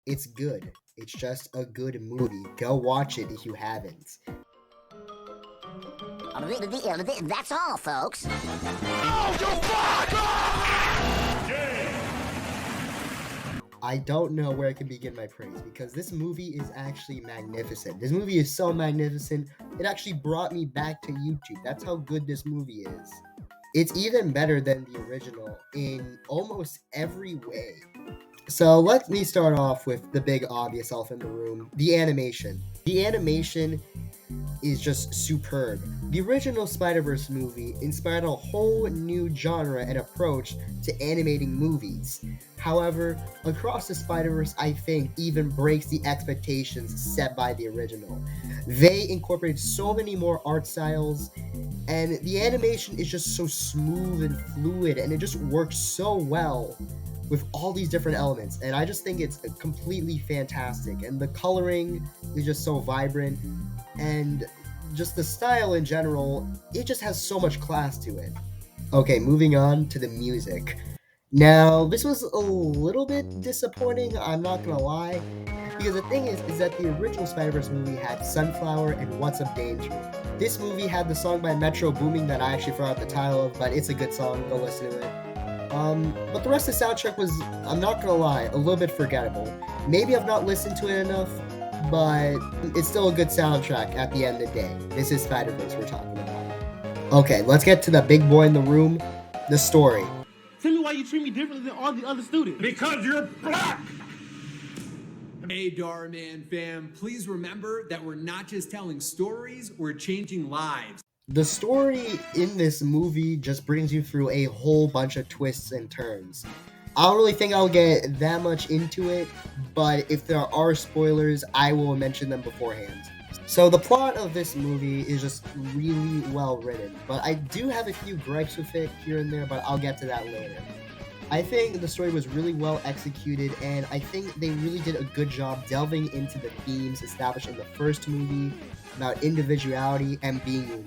It's good. It's just a good movie. Go watch it if you haven't. That's all, folks. I don't know where I can begin my praise because this movie is actually magnificent. This movie is so magnificent, it actually brought me back to YouTube. That's how good this movie is. It's even better than the original in almost every way. So let me start off with the big obvious elephant in the room, the animation. The animation is just superb. The original Spider-Verse movie inspired a whole new genre and approach to animating movies. However, Across the Spider-Verse, I think, even breaks the expectations set by the original. They incorporated so many more art styles, and the animation is just so smooth and fluid, and it just works so well with all these different elements. And I just think it's completely fantastic. And the coloring is just so vibrant, and just the style in general, it just has so much class to it. Okay, moving on to the music. Now, this was a little bit disappointing, I'm not gonna lie, because the thing is that the original Spider-Verse movie had Sunflower and What's Up Danger. This movie had the song by Metro Booming that I actually forgot the title of, but it's a good song, go listen to it. But the rest of the soundtrack was, I'm not gonna lie, a little bit forgettable. Maybe I've not listened to it enough, but it's still a good soundtrack at the end of the day. This is Spider-Verse we're talking about. Okay, let's get to the big boy in the room, the story. Tell me why you treat me differently than all the other students. Because you're black! Hey, Darman fam, please remember that we're not just telling stories, we're changing lives. The story in this movie just brings you through a whole bunch of twists and turns. I don't really think I'll get that much into it, but if there are spoilers, I will mention them beforehand. So the plot of this movie is just really well written, but I do have a few gripes with it here and there, but I'll get to that later. I think the story was really well executed, and I think they really did a good job delving into the themes established in the first movie about individuality and being unique.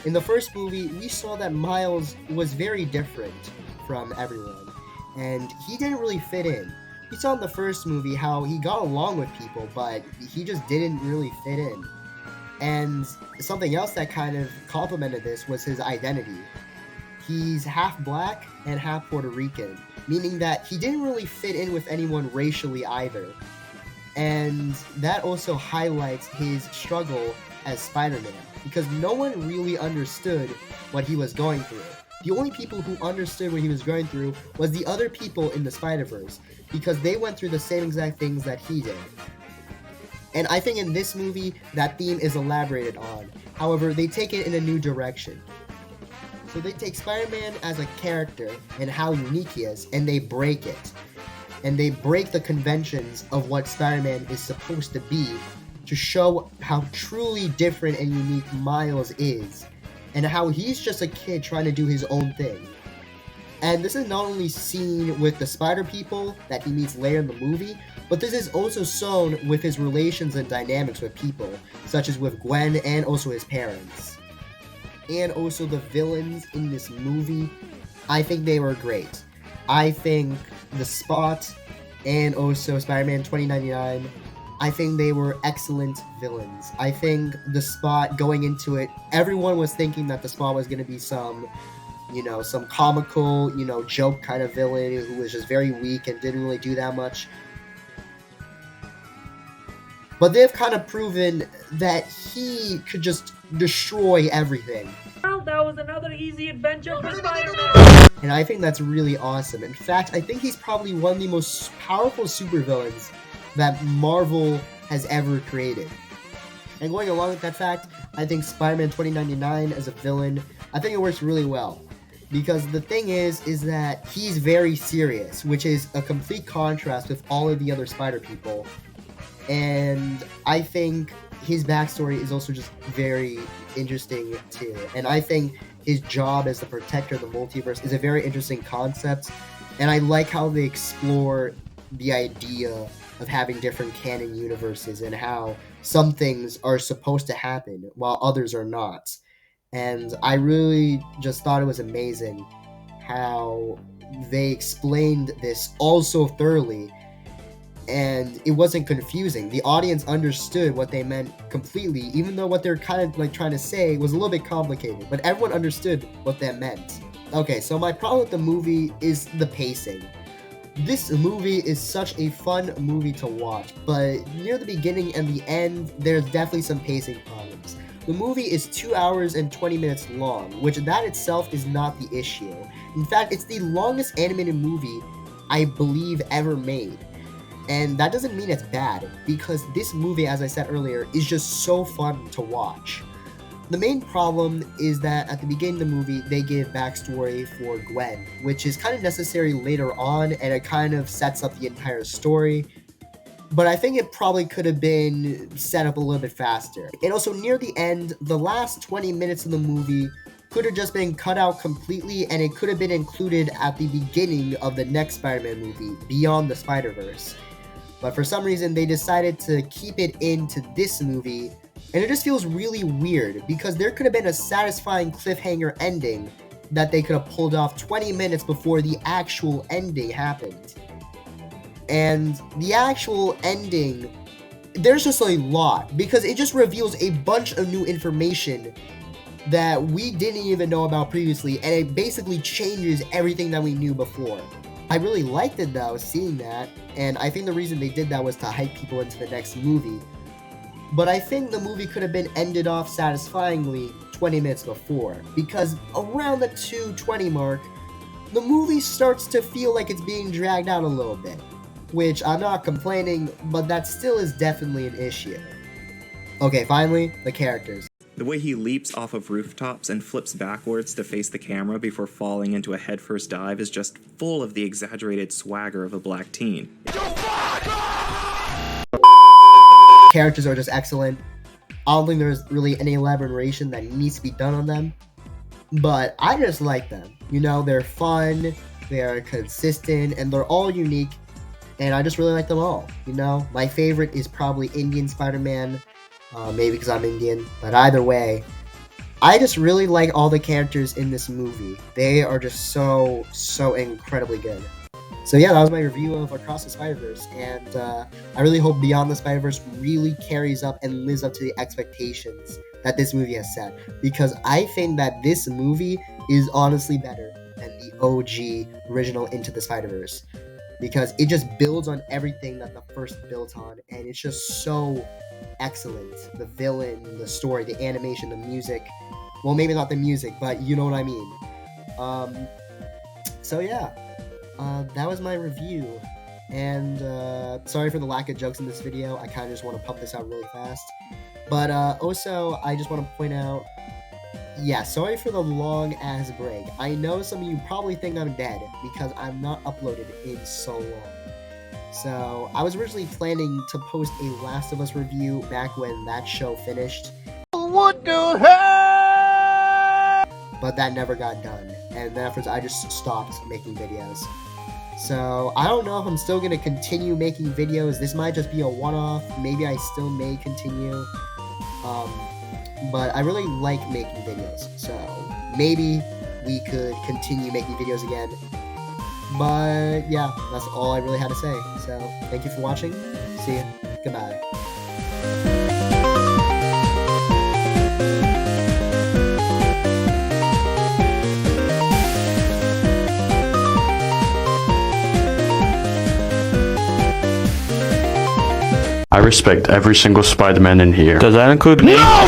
In the first movie, we saw that Miles was very different from everyone, and he didn't really fit in. We saw in the first movie how he got along with people, but he just didn't really fit in. And something else that kind of complemented this was his identity. He's half black and half Puerto Rican, meaning that he didn't really fit in with anyone racially either. And that also highlights his struggle as Spider-Man, because no one really understood what he was going through. The only people who understood what he was going through was the other people in the Spider-Verse, because they went through the same exact things that he did. And I think in this movie, that theme is elaborated on. However, they take it in a new direction. So they take Spider-Man as a character and how unique he is, and they break it. And they break the conventions of what Spider-Man is supposed to be to show how truly different and unique Miles is, and how he's just a kid trying to do his own thing. And this is not only seen with the Spider People that he meets later in the movie, but this is also shown with his relations and dynamics with people, such as with Gwen and also his parents. And also the villains in this movie, I think they were great. I think the Spot and also Spider-Man 2099, I think they were excellent villains. I think the Spot, going into it, everyone was thinking that the Spot was going to be some comical, joke kind of villain who was just very weak and didn't really do that much. But they've kind of proven that he could just destroy everything. Well, that was another easy adventure for Spider-Man! And I think that's really awesome. In fact, I think he's probably one of the most powerful supervillains that Marvel has ever created. And going along with that fact, I think Spider-Man 2099 as a villain, I think it works really well. Because the thing is that he's very serious, which is a complete contrast with all of the other Spider People. And I think his backstory is also just very interesting too. And I think his job as the protector of the multiverse is a very interesting concept. And I like how they explore the idea of having different canon universes and how some things are supposed to happen while others are not. And I really just thought it was amazing how they explained this all so thoroughly. and it wasn't confusing. The audience understood what they meant completely, even though what they're kind of like trying to say was a little bit complicated, but everyone understood what that meant. Okay, so my problem with the movie is the pacing. This movie is such a fun movie to watch, but near the beginning and the end, there's definitely some pacing problems. The movie is 2 hours and 20 minutes long, which that itself is not the issue. In fact, it's the longest animated movie I believe ever made. And that doesn't mean it's bad, because this movie, as I said earlier, is just so fun to watch. The main problem is that at the beginning of the movie, they give backstory for Gwen, which is kind of necessary later on, and it kind of sets up the entire story. But I think it probably could have been set up a little bit faster. And also near the end, the last 20 minutes of the movie could have just been cut out completely, and it could have been included at the beginning of the next Spider-Man movie, Beyond the Spiderverse. But for some reason, they decided to keep it into this movie, and it just feels really weird, because there could have been a satisfying cliffhanger ending that they could have pulled off 20 minutes before the actual ending happened. And the actual ending, there's just a lot, because it just reveals a bunch of new information that we didn't even know about previously, and it basically changes everything that we knew before. I really liked it though, seeing that, and I think the reason they did that was to hype people into the next movie. But I think the movie could have been ended off satisfyingly 20 minutes before, because around the 2:20 mark, the movie starts to feel like it's being dragged out a little bit. Which I'm not complaining, but that still is definitely an issue. Okay, finally, the characters. The way he leaps off of rooftops and flips backwards to face the camera before falling into a headfirst dive is just full of the exaggerated swagger of a black teen. Characters are just excellent. I don't think there's really any elaboration that needs to be done on them, but I just like them. You know, they're fun, they're consistent, and they're all unique. And I just really like them all, you know? My favorite is probably Indian Spider-Man, maybe because I'm Indian, but either way, I just really like all the characters in this movie. They are just so incredibly good. So yeah, that was my review of Across the Spider-Verse, and I really hope Beyond the Spider-Verse really carries up and lives up to the expectations that this movie has set, because I think that this movie is honestly better than the OG original Into the Spider-Verse. Because it just builds on everything that the first built on, and it's just so excellent. The villain, the story, the animation, the music. Well, maybe not the music, but you know what I mean. So yeah, that was my review. And sorry for the lack of jokes in this video. I kind of just want to pump this out really fast. But also, I just want to point out, yeah, sorry for the long-ass break. I know some of you probably think I'm dead because I'm not uploaded in so long. So, I was originally planning to post a Last of Us review back when that show finished. What the hell? But that never got done, and then afterwards I just stopped making videos. So, I don't know if I'm still going to continue making videos. This might just be a one-off. Maybe I still may continue. But I really like making videos, so maybe we could continue making videos again. But yeah, that's all I really had to say. So thank you for watching. See ya. Goodbye. I respect every single Spider-Man in here. Does that include me? No!